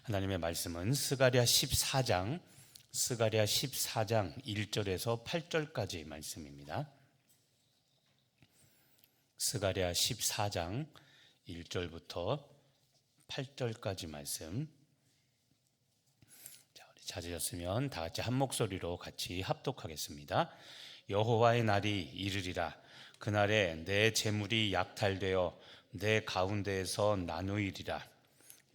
하나님의 말씀은 스가랴 14장 1절에서 8절까지 말씀입니다. 스가랴 14장 1절부터 8절까지 말씀. 자, 우리 찾으셨으면 다 같이 한 목소리로 같이 합독하겠습니다. 여호와의 날이 이르리라. 그날에 내 재물이 약탈되어 내 가운데에서 나누이리라.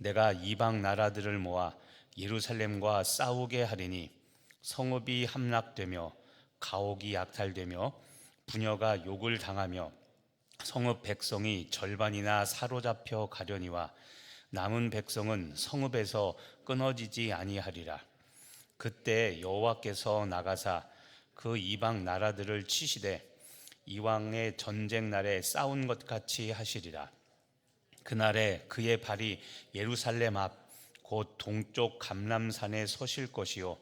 내가 이방 나라들을 모아 예루살렘과 싸우게 하리니 성읍이 함락되며 가옥이 약탈되며 부녀가 욕을 당하며 성읍 백성이 절반이나 사로잡혀 가려니와 남은 백성은 성읍에서 끊어지지 아니하리라. 그때 여호와께서 나가사 그 이방 나라들을 치시되 이왕의 전쟁 날에 싸운 것 같이 하시리라. 그날에 그의 발이 예루살렘 앞 곧 동쪽 감람산에 서실 것이요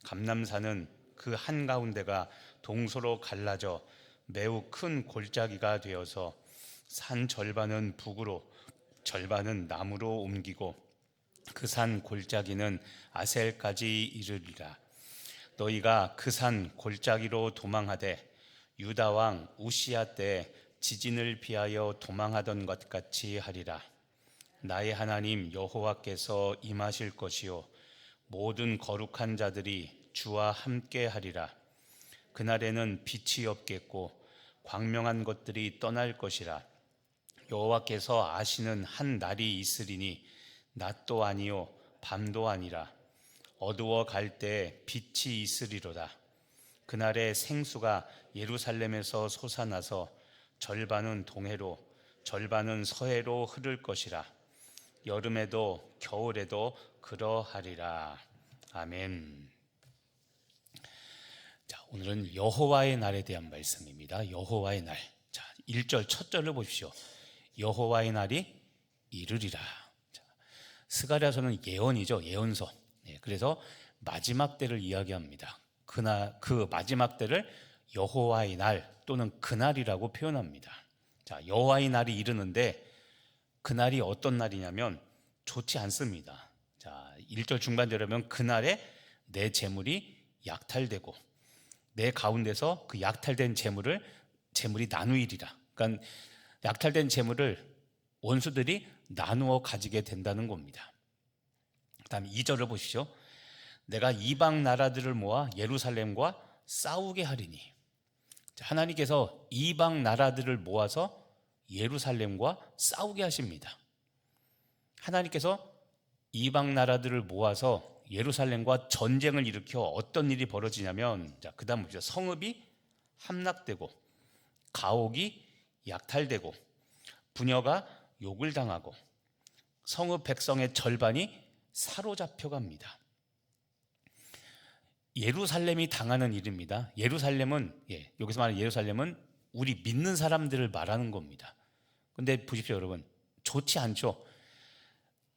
감람산은 그 한가운데가 동서로 갈라져 매우 큰 골짜기가 되어서 산 절반은 북으로 절반은 남으로 옮기고 그 산 골짜기는 아셀까지 이르리라. 너희가 그 산 골짜기로 도망하되 유다 왕 우시야 때 지진을 피하여 도망하던 것 같이 하리라. 나의 하나님 여호와께서 임하실 것이요 모든 거룩한 자들이 주와 함께 하리라. 그날에는 빛이 없겠고 광명한 것들이 떠날 것이라. 여호와께서 아시는 한 날이 있으리니 낮도 아니요 밤도 아니라 어두워 갈 때 빛이 있으리로다. 그날에 생수가 예루살렘에서 솟아나서 절반은 동해로 절반은 서해로 흐를 것이라. 여름에도 겨울에도 그러하리라. 아멘. 자, 오늘은 여호와의 날에 대한 말씀입니다. 여호와의 날. 자, 1절 첫 절을 보십시오. 여호와의 날이 이르리라. 자, 스가랴서는 예언이죠. 예언서. 그래서 마지막 때를 이야기합니다. 그 마지막 때를 여호와의 날 또는 그날이라고 표현합니다. 자, 여호와의 날이 이르는데 그날이 어떤 날이냐면 좋지 않습니다. 자, 1절 중반절에 보면 그날에 내 재물이 약탈되고 내 가운데서 그 약탈된 재물이 나누이리라. 그러니까 약탈된 재물을 원수들이 나누어 가지게 된다는 겁니다. 그다음에 2절을 보시죠. 내가 이방 나라들을 모아 예루살렘과 싸우게 하리니. 하나님께서 이방 나라들을 모아서 예루살렘과 싸우게 하십니다. 하나님께서 이방 나라들을 모아서 예루살렘과 전쟁을 일으켜 어떤 일이 벌어지냐면, 자, 그 다음 보죠. 성읍이 함락되고 가옥이 약탈되고 부녀가 욕을 당하고 성읍 백성의 절반이 사로잡혀 갑니다. 예루살렘이 당하는 일입니다. 예루살렘은, 여기서 말하는 예루살렘은 우리 믿는 사람들을 말하는 겁니다. 근데 보십시오, 여러분. 좋지 않죠?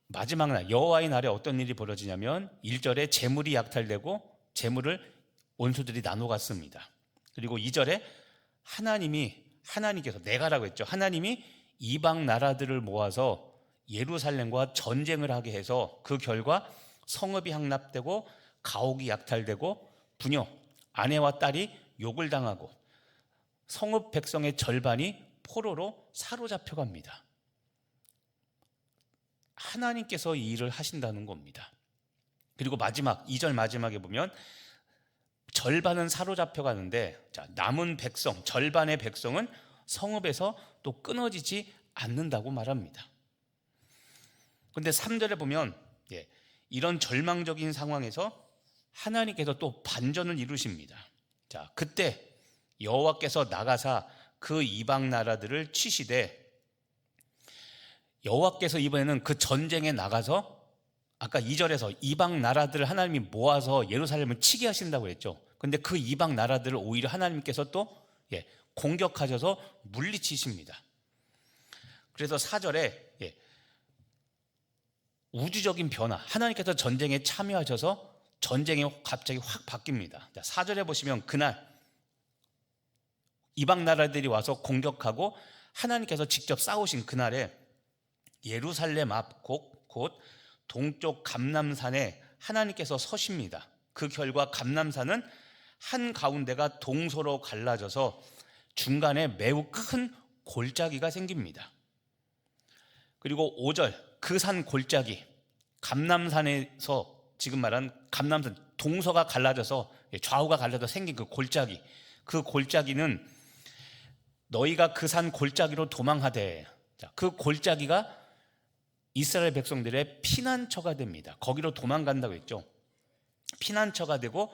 마지막 날, 여호와의 날에 어떤 일이 벌어지냐면 1절에 재물이 약탈되고 재물을 원수들이 나눠 갔습니다. 그리고 2절에 하나님께서, 내가라고 했죠. 하나님이 이방 나라들을 모아서 예루살렘과 전쟁을 하게 해서 그 결과 성읍이 함락되고 가옥이 약탈되고 부녀, 아내와 딸이 욕을 당하고 성읍 백성의 절반이 포로로 사로잡혀 갑니다. 하나님께서 이 일을 하신다는 겁니다. 그리고 마지막 2절 마지막에 보면 절반은 사로잡혀 가는데, 자, 남은 백성, 절반의 백성은 성읍에서 또 끊어지지 않는다고 말합니다. 그런데 3절에 보면 이런 절망적인 상황에서 하나님께서 또 반전을 이루십니다. 자, 그때 여호와께서 나가사 그 이방 나라들을 치시되, 여호와께서 이번에는 그 전쟁에 나가서 아까 2절에서 이방 나라들을 하나님이 모아서 예루살렘을 치게 하신다고 했죠. 근데 그 이방 나라들을 오히려 하나님께서 또 공격하셔서 물리치십니다. 그래서 4절에 우주적인 변화, 하나님께서 전쟁에 참여하셔서 전쟁이 갑자기 확 바뀝니다. 4절에 보시면 그날 이방 나라들이 와서 공격하고 하나님께서 직접 싸우신 그날에 예루살렘 앞 곧 동쪽 감람산에 하나님께서 서십니다. 그 결과 감람산은 한가운데가 동서로 갈라져서 중간에 매우 큰 골짜기가 생깁니다. 그리고 5절, 그 산 골짜기, 감람산에서 지금 말한 감람산 동서가 갈라져서 좌우가 갈라져 생긴 그 골짜기, 그 골짜기는 너희가 그 산 골짜기로 도망하되, 그 골짜기가 이스라엘 백성들의 피난처가 됩니다. 거기로 도망간다고 했죠. 피난처가 되고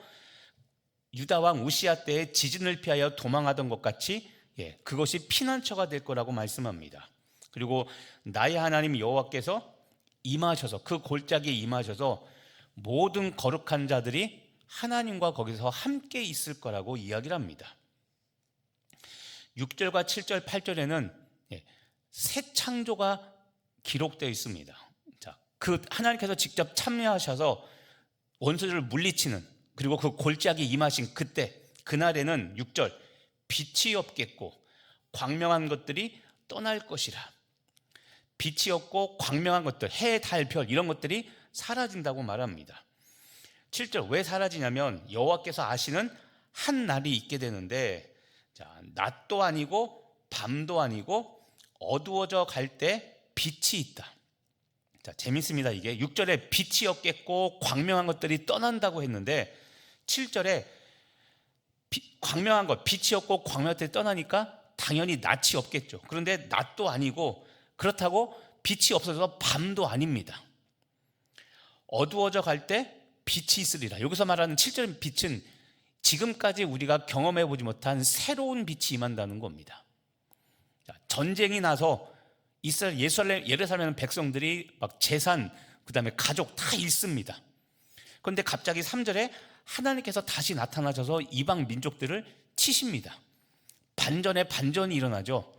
유다 왕 우시야 때에 지진을 피하여 도망하던 것 같이 그것이 피난처가 될 거라고 말씀합니다. 그리고 나의 하나님 여호와께서 임하셔서, 그 골짜기에 임하셔서 모든 거룩한 자들이 하나님과 거기서 함께 있을 거라고 이야기를 합니다. 6절과 7절, 8절에는 새 창조가 기록되어 있습니다. 자, 그 하나님께서 직접 참여하셔서 원수들을 물리치는, 그리고 그 골짜기에 임하신 그때, 그날에는 6절, 빛이 없겠고 광명한 것들이 떠날 것이라. 빛이 없고 광명한 것들, 해, 달, 별 이런 것들이 사라진다고 말합니다. 7절, 왜 사라지냐면 여호와께서 아시는 한 날이 있게 되는데, 자, 낮도 아니고 밤도 아니고 어두워져 갈 때 빛이 있다. 자, 재밌습니다. 이게 6절에 빛이 없겠고 광명한 것들이 떠난다고 했는데 7절에 광명한 것, 빛이 없고 광명한 것들이 떠나니까 당연히 낮이 없겠죠. 그런데 낮도 아니고, 그렇다고 빛이 없어서 밤도 아닙니다. 어두워져 갈 때 빛이 있으리라. 여기서 말하는 7절 빛은 지금까지 우리가 경험해 보지 못한 새로운 빛이 임한다는 겁니다. 자, 전쟁이 나서 예루살렘 백성들이 막 재산, 그 다음에 가족 다 잃습니다. 그런데 갑자기 3절에 하나님께서 다시 나타나셔서 이방 민족들을 치십니다. 반전에 반전이 일어나죠.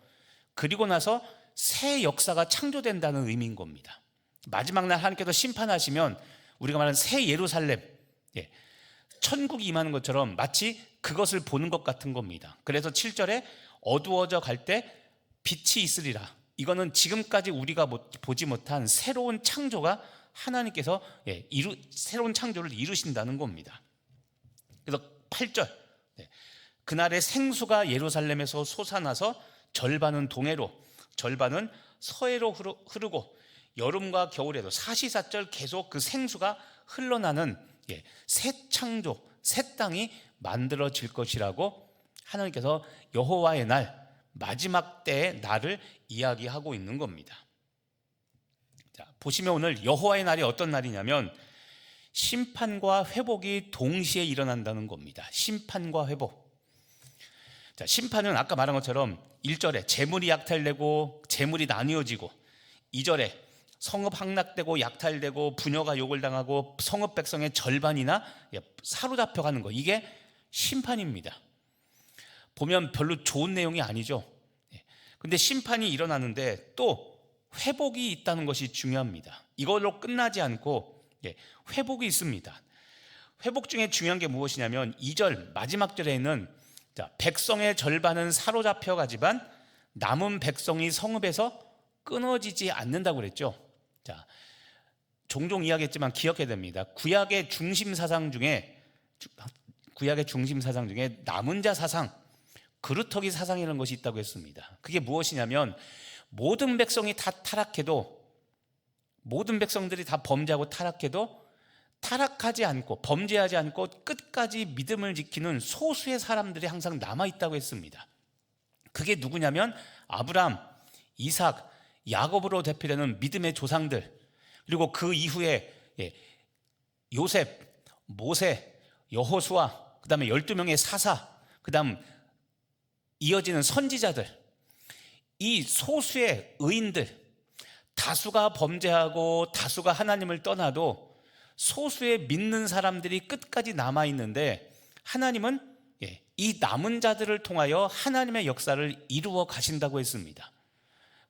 그리고 나서 새 역사가 창조된다는 의미인 겁니다. 마지막 날 하나님께서 심판하시면 우리가 말하는 새 예루살렘, 천국이 임하는 것처럼 마치 그것을 보는 것 같은 겁니다. 그래서 7절에 어두워져 갈 때 빛이 있으리라. 이거는 지금까지 우리가 보지 못한 새로운 창조가 하나님께서 새로운 창조를 이루신다는 겁니다. 그래서 8절, 그날의 생수가 예루살렘에서 솟아나서 절반은 동해로, 절반은 서해로 흐르고 여름과 겨울에도 사시사철 계속 그 생수가 흘러나는 새 창조, 새 땅이 만들어질 것이라고 하나님께서 여호와의 날, 마지막 때의 날을 이야기하고 있는 겁니다. 자, 보시면 오늘 여호와의 날이 어떤 날이냐면 심판과 회복이 동시에 일어난다는 겁니다. 심판과 회복. 자, 심판은 아까 말한 것처럼 1절에 재물이 약탈되고 재물이 나뉘어지고, 2절에 성읍 함락되고 약탈되고 부녀가 욕을 당하고 성읍 백성의 절반이나 사로잡혀가는 거, 이게 심판입니다. 보면 별로 좋은 내용이 아니죠. 근데 심판이 일어나는데 또 회복이 있다는 것이 중요합니다. 이걸로 끝나지 않고 회복이 있습니다. 회복 중에 중요한 게 무엇이냐면 2절 마지막 절에는 백성의 절반은 사로잡혀 가지만 남은 백성이 성읍에서 끊어지지 않는다고 그랬죠. 자, 종종 이야기했지만 기억해야 됩니다. 구약의 중심 사상 중에 남은 자 사상, 그루터기 사상이라는 것이 있다고 했습니다. 그게 무엇이냐면 모든 백성이 다 타락해도, 모든 백성들이 다 범죄하고 타락해도 타락하지 않고 범죄하지 않고 끝까지 믿음을 지키는 소수의 사람들이 항상 남아있다고 했습니다. 그게 누구냐면 아브라함, 이삭, 야곱으로 대표되는 믿음의 조상들, 그리고 그 이후에 요셉, 모세, 여호수아, 그 다음에 12명의 사사, 그 다음 이어지는 선지자들, 이 소수의 의인들, 다수가 범죄하고 다수가 하나님을 떠나도 소수의 믿는 사람들이 끝까지 남아있는데 하나님은 이 남은 자들을 통하여 하나님의 역사를 이루어 가신다고 했습니다.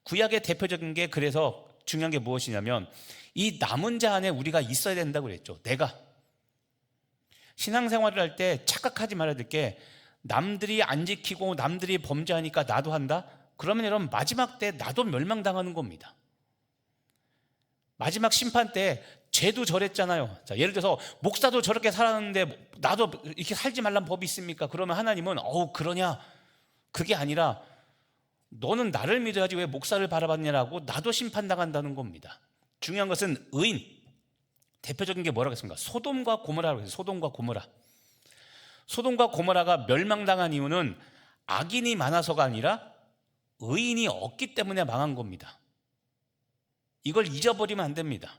구약의 대표적인 게, 그래서 중요한 게 무엇이냐면 이 남은 자 안에 우리가 있어야 된다고 그랬죠. 내가 신앙생활을 할 때 착각하지 말아야 될 게, 남들이 안 지키고 남들이 범죄하니까 나도 한다? 그러면 여러분 마지막 때 나도 멸망당하는 겁니다. 마지막 심판 때 쟤도 저랬잖아요. 자, 예를 들어서 목사도 저렇게 살았는데 나도 이렇게 살지 말란 법이 있습니까? 그러면 하나님은 그러냐? 그게 아니라 너는 나를 믿어야지 왜 목사를 바라봤냐라고 나도 심판당한다는 겁니다. 중요한 것은 의인, 대표적인 게 뭐라고 했습니까? 소돔과 고모라라고 했어요. 소돔과 고모라. 소돔과 고모라가 멸망당한 이유는 악인이 많아서가 아니라 의인이 없기 때문에 망한 겁니다. 이걸 잊어버리면 안 됩니다.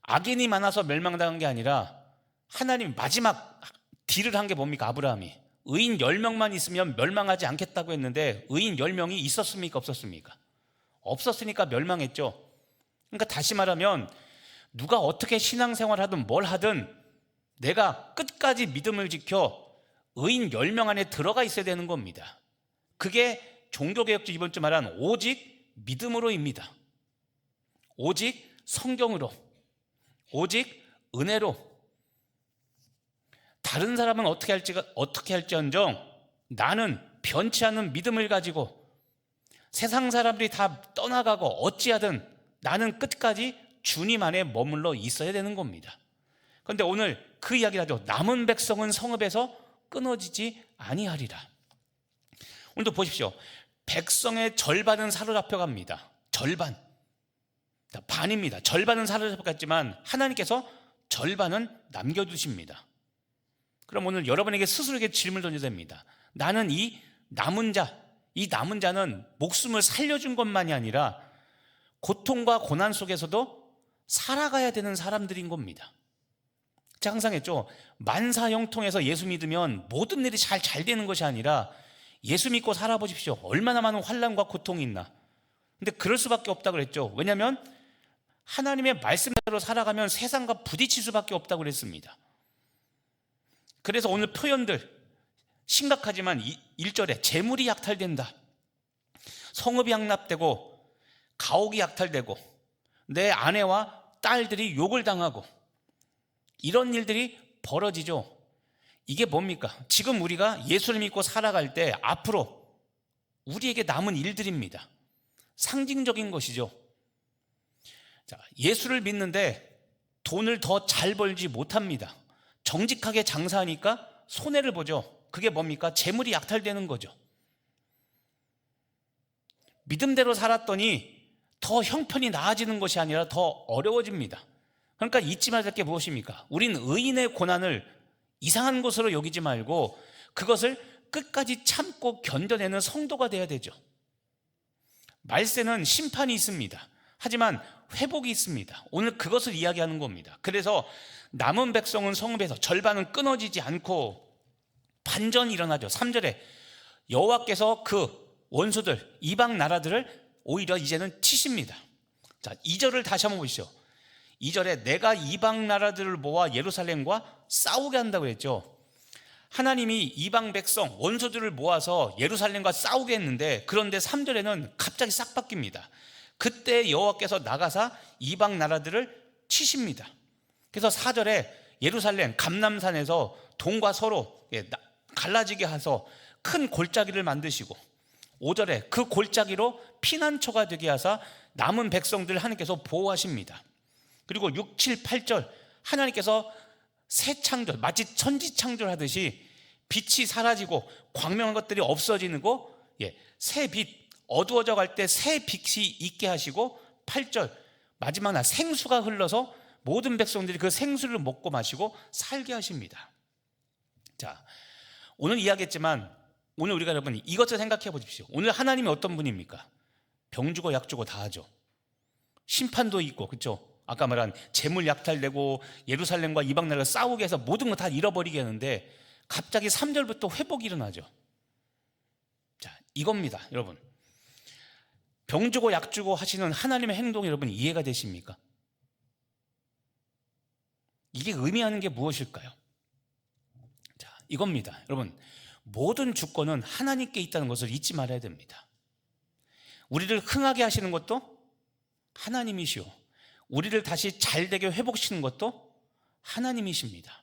악인이 많아서 멸망당한 게 아니라 하나님 마지막 딜을 한 게 뭡니까? 아브라함이 의인 10명만 있으면 멸망하지 않겠다고 했는데 의인 10명이 있었습니까? 없었습니까? 없었으니까 멸망했죠. 그러니까 다시 말하면 누가 어떻게 신앙생활 하든 뭘 하든 내가 끝까지 믿음을 지켜 의인 10명 안에 들어가 있어야 되는 겁니다. 그게 종교개혁주 이번 주 말한 오직 믿음으로입니다. 오직 성경으로, 오직 은혜로. 다른 사람은 어떻게 할지언정 나는 변치 않는 믿음을 가지고 세상 사람들이 다 떠나가고 어찌하든 나는 끝까지 주님 안에 머물러 있어야 되는 겁니다. 그런데 오늘 그 이야기를 하죠. 남은 백성은 성읍에서 끊어지지 아니하리라. 오늘도 보십시오. 백성의 절반은 사로잡혀갑니다. 절반. 반입니다. 절반은 사로잡혔지만 하나님께서 절반은 남겨두십니다. 그럼 오늘 여러분에게 스스로에게 질문을 던져야 됩니다. 나는 이 남은 자는 목숨을 살려준 것만이 아니라 고통과 고난 속에서도 살아가야 되는 사람들인 겁니다. 제가 항상 했죠. 만사형통해서 예수 믿으면 모든 일이 잘 되는 것이 아니라 예수 믿고 살아보십시오. 얼마나 많은 환난과 고통이 있나. 근데 그럴 수밖에 없다고 그랬죠. 왜냐하면 하나님의 말씀대로 살아가면 세상과 부딪힐 수밖에 없다고 그랬습니다. 그래서 오늘 표현들 심각하지만 1절에 재물이 약탈된다, 성읍이 양납되고 가옥이 약탈되고 내 아내와 딸들이 욕을 당하고 이런 일들이 벌어지죠. 이게 뭡니까? 지금 우리가 예수를 믿고 살아갈 때 앞으로 우리에게 남은 일들입니다. 상징적인 것이죠. 자, 예수를 믿는데 돈을 더 잘 벌지 못합니다. 정직하게 장사하니까 손해를 보죠. 그게 뭡니까? 재물이 약탈되는 거죠. 믿음대로 살았더니 더 형편이 나아지는 것이 아니라 더 어려워집니다. 그러니까 잊지 말할 게 무엇입니까? 우린 의인의 고난을 이상한 것으로 여기지 말고 그것을 끝까지 참고 견뎌내는 성도가 돼야 되죠. 말세는 심판이 있습니다. 하지만 회복이 있습니다. 오늘 그것을 이야기하는 겁니다. 그래서 남은 백성은 성읍에서 절반은 끊어지지 않고 반전이 일어나죠. 3절에 여호와께서 그 원수들 이방 나라들을 오히려 이제는 치십니다. 자, 2절을 다시 한번 보시죠. 2절에 내가 이방 나라들을 모아 예루살렘과 싸우게 한다고 했죠. 하나님이 이방 백성 원수들을 모아서 예루살렘과 싸우게 했는데 그런데 3절에는 갑자기 싹 바뀝니다. 그때 여호와께서 나가사 이방 나라들을 치십니다. 그래서 4절에 예루살렘 감람산에서 동과 서로 갈라지게 해서 큰 골짜기를 만드시고 5절에 그 골짜기로 피난처가 되게 하사 남은 백성들을 하나님께서 보호하십니다. 그리고 6, 7, 8절 하나님께서 새 창조, 마치 천지 창조하듯이 빛이 사라지고 광명한 것들이 없어지고 새 빛, 어두워져 갈 때 새 빛이 있게 하시고 8절 마지막 날 생수가 흘러서 모든 백성들이 그 생수를 먹고 마시고 살게 하십니다. 자, 오늘 이야기했지만 오늘 우리가 여러분 이것을 생각해 보십시오. 오늘 하나님이 어떤 분입니까? 병주고 약주고 다 하죠. 심판도 있고, 그렇죠? 아까 말한 재물 약탈되고 예루살렘과 이방 나라가 싸우게 해서 모든 거 다 잃어버리게 하는데 갑자기 3절부터 회복이 일어나죠. 자, 이겁니다, 여러분. 병주고 약주고 하시는 하나님의 행동이 여러분 이해가 되십니까? 이게 의미하는 게 무엇일까요? 자, 이겁니다. 여러분, 모든 주권은 하나님께 있다는 것을 잊지 말아야 됩니다. 우리를 흥하게 하시는 것도 하나님이시오. 우리를 다시 잘되게 회복시키는 것도 하나님이십니다.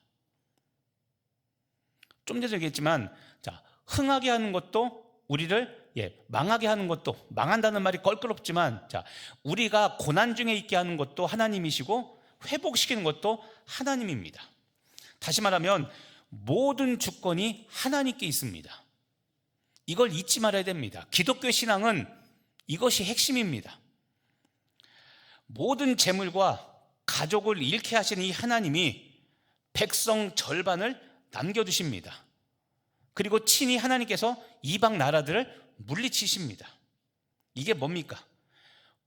좀 전에 얘기했지만, 자, 흥하게 하는 것도 우리를 망하게 하는 것도, 망한다는 말이 껄끄럽지만, 자, 우리가 고난 중에 있게 하는 것도 하나님이시고 회복시키는 것도 하나님입니다. 다시 말하면 모든 주권이 하나님께 있습니다. 이걸 잊지 말아야 됩니다. 기독교 신앙은 이것이 핵심입니다. 모든 재물과 가족을 잃게 하시는 이 하나님이 백성 절반을 남겨두십니다. 그리고 친히 하나님께서 이방 나라들을 물리치십니다. 이게 뭡니까?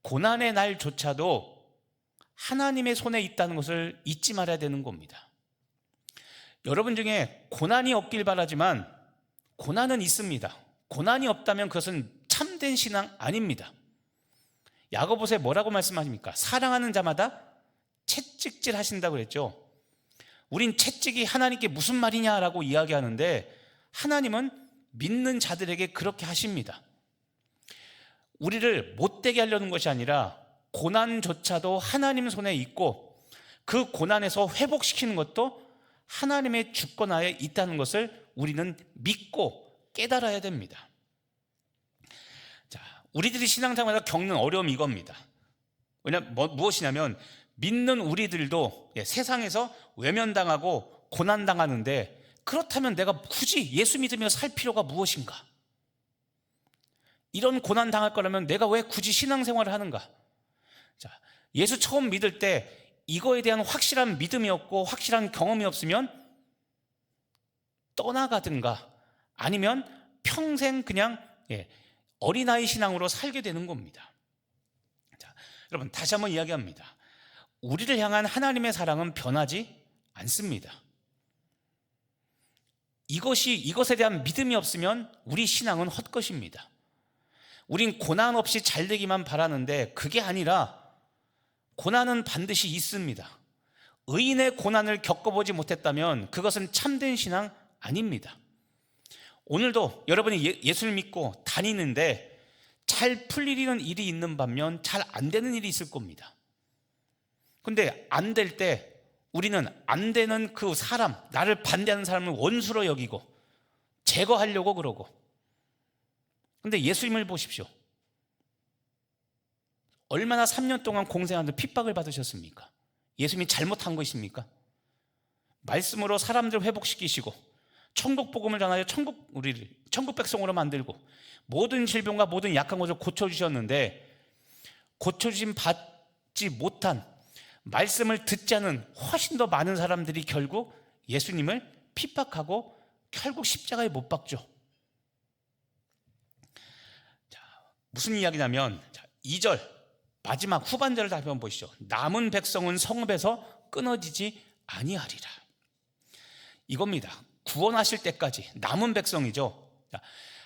고난의 날조차도 하나님의 손에 있다는 것을 잊지 말아야 되는 겁니다. 여러분 중에 고난이 없길 바라지만 고난은 있습니다. 고난이 없다면 그것은 참된 신앙 아닙니다. 야고보서에 뭐라고 말씀하십니까? 사랑하는 자마다 채찍질 하신다고 그랬죠. 우린 채찍이 하나님께 무슨 말이냐라고 이야기하는데 하나님은 믿는 자들에게 그렇게 하십니다. 우리를 못되게 하려는 것이 아니라 고난조차도 하나님 손에 있고 그 고난에서 회복시키는 것도 하나님의 주권하에 있다는 것을 우리는 믿고 깨달아야 됩니다. 자, 우리들이 신앙생활에서 겪는 어려움이 이겁니다. 왜냐하면 무엇이냐면 믿는 우리들도 세상에서 외면당하고 고난당하는데 그렇다면 내가 굳이 예수 믿으며 살 필요가 무엇인가? 이런 고난 당할 거라면 내가 왜 굳이 신앙생활을 하는가? 자, 예수 처음 믿을 때 이거에 대한 확실한 믿음이 없고 확실한 경험이 없으면 떠나가든가 아니면 평생 그냥 어린아이 신앙으로 살게 되는 겁니다. 자, 여러분 다시 한번 이야기합니다. 우리를 향한 하나님의 사랑은 변하지 않습니다. 이것에 대한 믿음이 없으면 우리 신앙은 헛것입니다. 우린 고난 없이 잘 되기만 바라는데 그게 아니라 고난은 반드시 있습니다. 의인의 고난을 겪어보지 못했다면 그것은 참된 신앙 아닙니다. 오늘도 여러분이 예수를 믿고 다니는데 잘 풀리는 일이 있는 반면 잘 안 되는 일이 있을 겁니다. 근데 안 될 때 우리는 안 되는 그 사람, 나를 반대하는 사람을 원수로 여기고 제거하려고 그러고. 근데 예수님을 보십시오. 얼마나 3년 동안 공생하는데 핍박을 받으셨습니까? 예수님이 잘못한 것입니까? 말씀으로 사람들 회복시키시고 천국 복음을 전하여 우리를 천국 백성으로 만들고 모든 질병과 모든 약한 것을 고쳐주셨는데 고쳐주심 받지 못한 말씀을 듣지 않은 훨씬 더 많은 사람들이 결국 예수님을 핍박하고 결국 십자가에 못 박죠. 자, 무슨 이야기냐면 2절 마지막 후반절을 다시 한번 보시죠. 남은 백성은 성읍에서 끊어지지 아니하리라. 이겁니다. 구원하실 때까지 남은 백성이죠.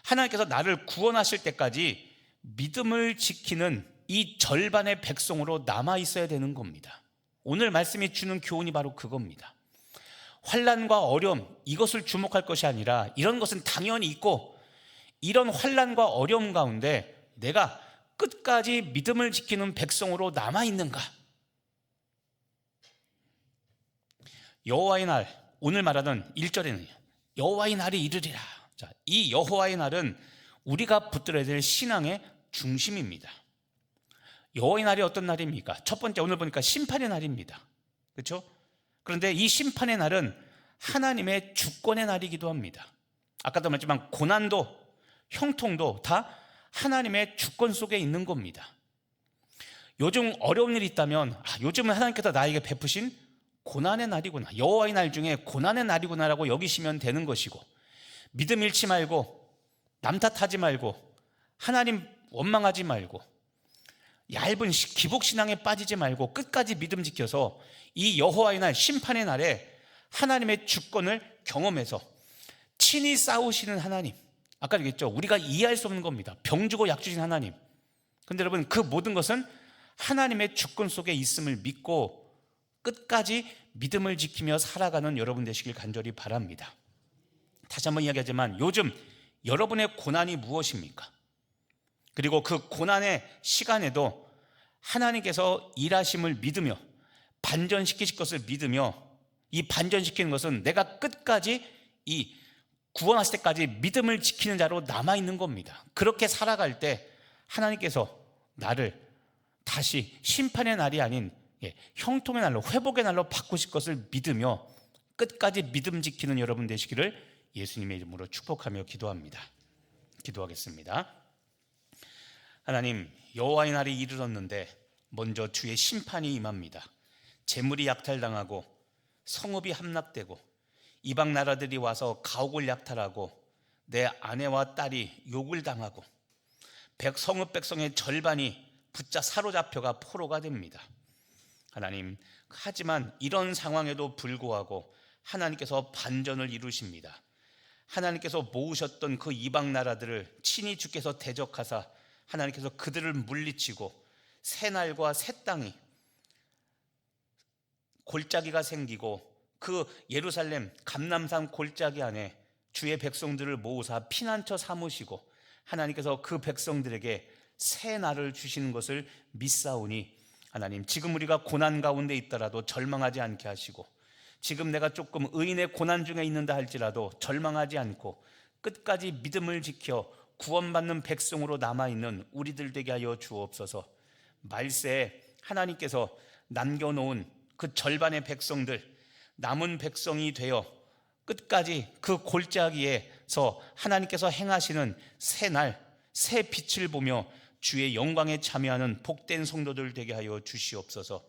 하나님께서 나를 구원하실 때까지 믿음을 지키는 이 절반의 백성으로 남아 있어야 되는 겁니다. 오늘 말씀이 주는 교훈이 바로 그겁니다. 환난과 어려움 이것을 주목할 것이 아니라 이런 것은 당연히 있고 이런 환난과 어려움 가운데 내가 끝까지 믿음을 지키는 백성으로 남아 있는가? 여호와의 날 오늘 말하는 1절에는 여호와의 날이 이르리라. 자, 이 여호와의 날은 우리가 붙들어야 될 신앙의 중심입니다. 여호와의 날이 어떤 날입니까? 첫 번째 오늘 보니까 심판의 날입니다. 그렇죠? 그런데 이 심판의 날은 하나님의 주권의 날이기도 합니다. 아까도 말했지만 고난도 형통도 다 하나님의 주권 속에 있는 겁니다. 요즘 어려운 일이 있다면 요즘은 하나님께서 나에게 베푸신 고난의 날이구나, 여호와의 날 중에 고난의 날이구나라고 여기시면 되는 것이고 믿음 잃지 말고 남 탓하지 말고 하나님 원망하지 말고 얇은 기복신앙에 빠지지 말고 끝까지 믿음 지켜서 이 여호와의 날 심판의 날에 하나님의 주권을 경험해서 친히 싸우시는 하나님, 아까 얘기했죠. 우리가 이해할 수 없는 겁니다. 병 주고 약 주신 하나님. 근데 여러분 그 모든 것은 하나님의 주권 속에 있음을 믿고 끝까지 믿음을 지키며 살아가는 여러분 되시길 간절히 바랍니다. 다시 한번 이야기하지만 요즘 여러분의 고난이 무엇입니까? 그리고 그 고난의 시간에도 하나님께서 일하심을 믿으며 반전시키실 것을 믿으며 이 반전시키는 것은 내가 끝까지 이 구원하실 때까지 믿음을 지키는 자로 남아있는 겁니다. 그렇게 살아갈 때 하나님께서 나를 다시 심판의 날이 아닌 형통의 날로, 회복의 날로 바꾸실 것을 믿으며 끝까지 믿음 지키는 여러분 되시기를 예수님의 이름으로 축복하며 기도합니다. 기도하겠습니다. 하나님, 여호와의 날이 이르렀는데 먼저 주의 심판이 임합니다. 재물이 약탈당하고 성읍이 함락되고 이방 나라들이 와서 가옥을 약탈하고 내 아내와 딸이 욕을 당하고 성읍 백성의 절반이 붙자 사로잡혀가 포로가 됩니다. 하나님, 하지만 이런 상황에도 불구하고 하나님께서 반전을 이루십니다. 하나님께서 모으셨던 그 이방 나라들을 친히 주께서 대적하사 하나님께서 그들을 물리치고 새 날과 새 땅이 골짜기가 생기고 그 예루살렘 감람산 골짜기 안에 주의 백성들을 모으사 피난처 삼으시고 하나님께서 그 백성들에게 새 날을 주시는 것을 믿사오니 하나님, 지금 우리가 고난 가운데 있더라도 절망하지 않게 하시고 지금 내가 조금 의인의 고난 중에 있는다 할지라도 절망하지 않고 끝까지 믿음을 지켜 구원받는 백성으로 남아있는 우리들 되게 하여 주옵소서. 말세에 하나님께서 남겨놓은 그 절반의 백성들, 남은 백성이 되어 끝까지 그 골짜기에서 하나님께서 행하시는 새 날, 새 빛을 보며 주의 영광에 참여하는 복된 성도들 되게 하여 주시옵소서.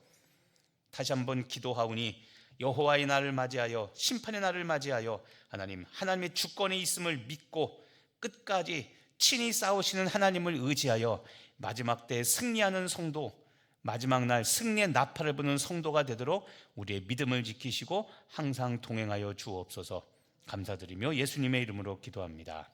다시 한번 기도하오니 여호와의 날을 맞이하여 심판의 날을 맞이하여 하나님, 하나님의 주권에 있음을 믿고 끝까지 친히 싸우시는 하나님을 의지하여 마지막 때에 승리하는 성도, 마지막 날 승리의 나팔을 부는 성도가 되도록 우리의 믿음을 지키시고 항상 동행하여 주옵소서. 감사드리며 예수님의 이름으로 기도합니다.